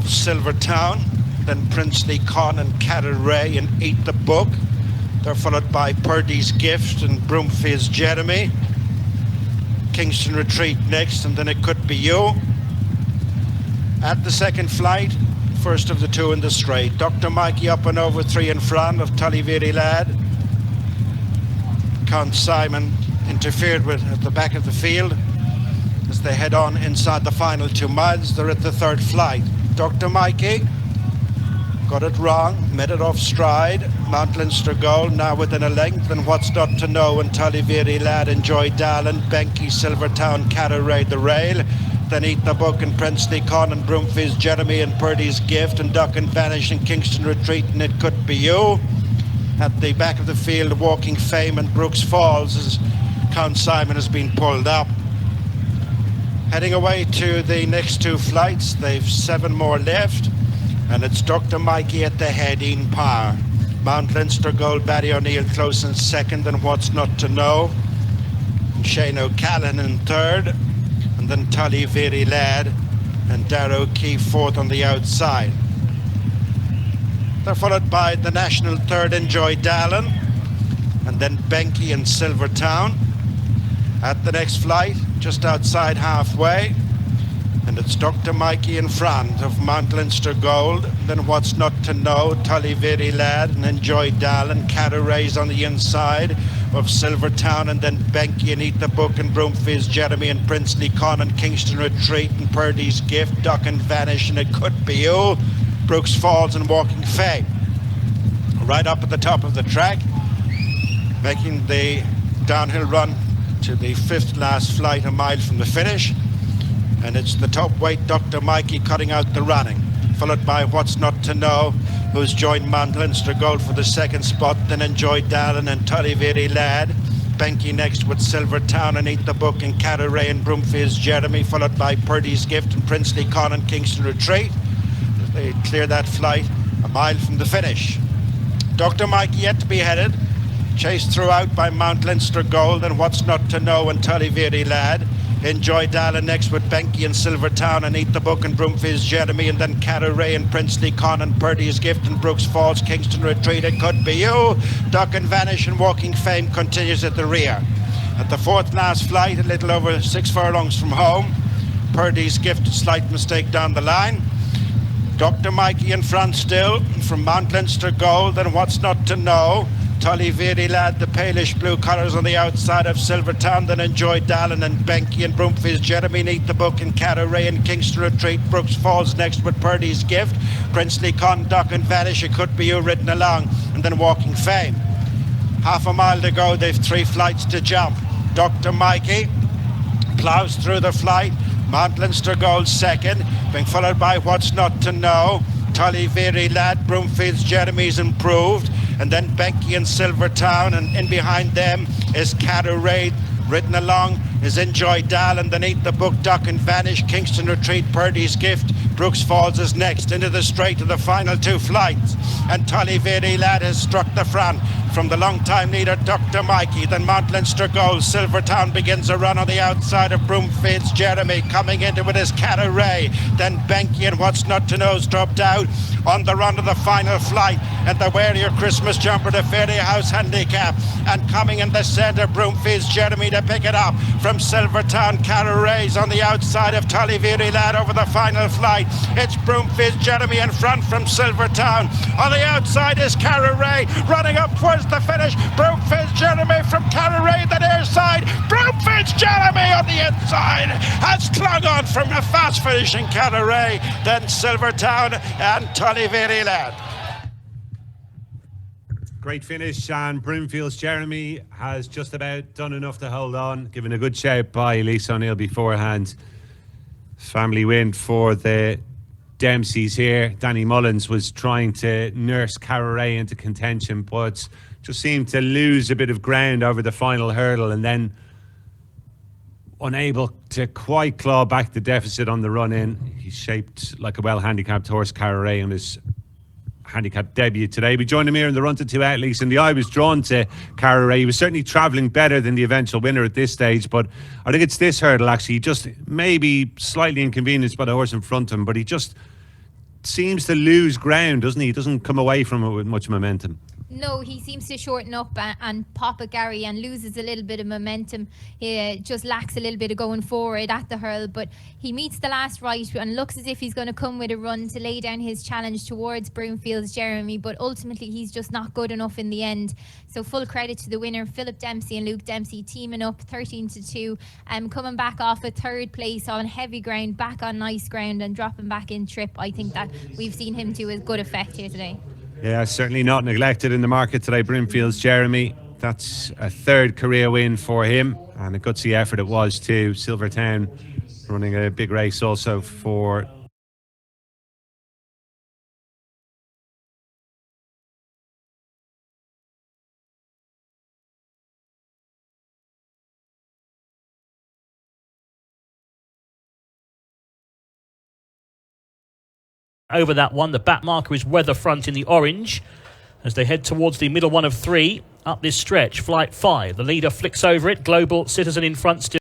of Silvertown, then Princely Con and Catteray and Eat the Book. They're followed by Purdy's Gift and Broomfield's Jeremy. Kingston Retreat next, and then It Could Be You. At the second flight, first of the two in the straight, Dr. Mikey up and over 3 in front of Tullyveary Lad. Count Simon interfered with at the back of the field as they head on inside the final 2 miles. They're at the third flight. Dr. Mikey got it wrong, met it off stride. Mount Leinster Gold now within a length, and What's Not to Know and Tullyveary Lad, Enjoy Dallin, Benke, Silvertown, Catteray the Rail. Then Eat the Book and Princely Con and Broomfield's Jeremy and Purdy's Gift and Duck and Vanish and Kingston Retreat and It Could Be You. At the back of the field, Walking Fame and Brooks Falls as Count Simon has been pulled up. Heading away to the next 2 flights, they've 7 more left, and it's Dr. Mikey at the head in power. Mount Leinster Gold, Barry O'Neill close in second, and What's Not to Know. And Shane O'Callaghan in third, and then Tullyveary Lad and Darrow Key fourth on the outside. They're followed by the national third, Enjoy Dallin, and then Benke and Silvertown. At the next flight, just outside halfway, and it's Dr. Mikey in front of Mount Leinster Gold, then What's Not to Know, Tullyveary Lad and Enjoy Dallin, Catteray's on the inside of Silvertown, and then Benke and Eat the Book and Broomfield's Jeremy and Princely Con and Kingston Retreat and Purdy's Gift, Duck and Vanish and It Could Be You, Brooks Falls and Walking Fame. Right up at the top of the track, making the downhill run to the 5th last flight, a mile from the finish. And it's the top weight Dr. Mikey cutting out the running, followed by What's Not to Know, who's joined Mount Leinster Gold for the 2nd spot, then Enjoy Dallin and Tullyveary Lad. Benke next with Silvertown and Eat the Book and Catteray and Broomfield's Jeremy, followed by Purdy's Gift and Princely Con and Kingston Retreat. They clear that flight a mile from the finish. Dr. Mikey yet to be headed, chased throughout by Mount Leinster Gold and What's Not to Know and Tullyveary Lad. Enjoy Dallin next with Benke and Silvertown and Eat the Book and Broomfield's Jeremy, and then Catteray and Princely Con and Purdy's Gift and Brooks Falls, Kingston Retreat, It Could Be You. Duck and Vanish and Walking Fame continues at the rear. At the 4th last flight, a little over 6 furlongs from home, Purdy's Gift, a slight mistake down the line. Dr. Mikey in front still from Mount Leinster Gold and What's Not to Know. Tullyveary Lad, the palish blue colours on the outside of Silvertown, then Enjoy Dallin and Benke and Broomfield's Jeremy, Eat the Book and Catteray and Kingston Retreat, Brooks Falls next with Purdy's Gift, Princely Con, Duck and Vanish, It Could Be You ridden along, and then Walking Fame. Half a mile to go, they've 3 flights to jump. Dr. Mikey ploughs through the flight, Mount Leinster Gold second, being followed by What's Not to Know, Tullyveary Lad, Broomfield's Jeremy's improved, and then Benke and Silvertown, and in behind them is Catteray. Ridden along is Enjoy Dallin, then Eat the Book, Duck and Vanish, Kingston Retreat, Purdy's Gift. Brooks Falls is next into the straight of the final 2 flights, and Tullyveary Lad has struck the front from the long-time leader Dr. Mikey. Then Mount Leinster Gold. Silvertown begins a run on the outside of Broomfield's Jeremy. Coming into it is Catteray. Then Benke and What's Not to Know's dropped out on the run of the final flight. And the Wear Your Christmas Jumper, the Fairy House Handicap. And coming in the centre, Broomfield's Jeremy to pick it up from Silvertown. Catteray's on the outside of Tullyveary Lad over the final flight. It's Broomfield's Jeremy in front from Silvertown. On the outside is Catteray running up towards the finish. Broomfield's Jeremy from Catteray, the near side. Broomfield's Jeremy on the inside has clung on from a fast finishing Catteray. Then Silvertown and Tullyveary Lad. Great finish, and Broomfield's Jeremy has just about done enough to hold on. Given a good shout by Lisa O'Neill beforehand. Family win for the Dempseys here. Danny Mullins was trying to nurse Catteray into contention, but just seemed to lose a bit of ground over the final hurdle, and then unable to quite claw back the deficit on the run in. He's shaped like a well-handicapped horse, Catteray, in his handicap debut today. We joined him here in the run to 2 outlets, and the eye was drawn to Catteray. He was certainly travelling better than the eventual winner at this stage, but I think it's this hurdle actually, just maybe slightly inconvenienced by the horse in front of him, but he just seems to lose ground, doesn't he? He doesn't come away from it with much momentum. No, he seems to shorten up and pop at Gary and loses a little bit of momentum. He just lacks a little bit of going forward at the hurl, but he meets the last right and looks as if he's going to come with a run to lay down his challenge towards Broomfield's Jeremy, but ultimately he's just not good enough in the end. So full credit to the winner, Philip Dempsey and Luke Dempsey teaming up 13-2, coming back off a third place on heavy ground, back on nice ground and dropping back in trip. I think that we've seen him to a good effect here today. Yeah, certainly not neglected in the market today. Broomfield's Jeremy, that's a third career win for him, and a gutsy effort it was too. Silvertown running a big race also for over that one. The back marker is Weatherfront in the orange as they head towards the middle one of 3 up this stretch. Flight 5, the leader flicks over it. Global Citizen in front still.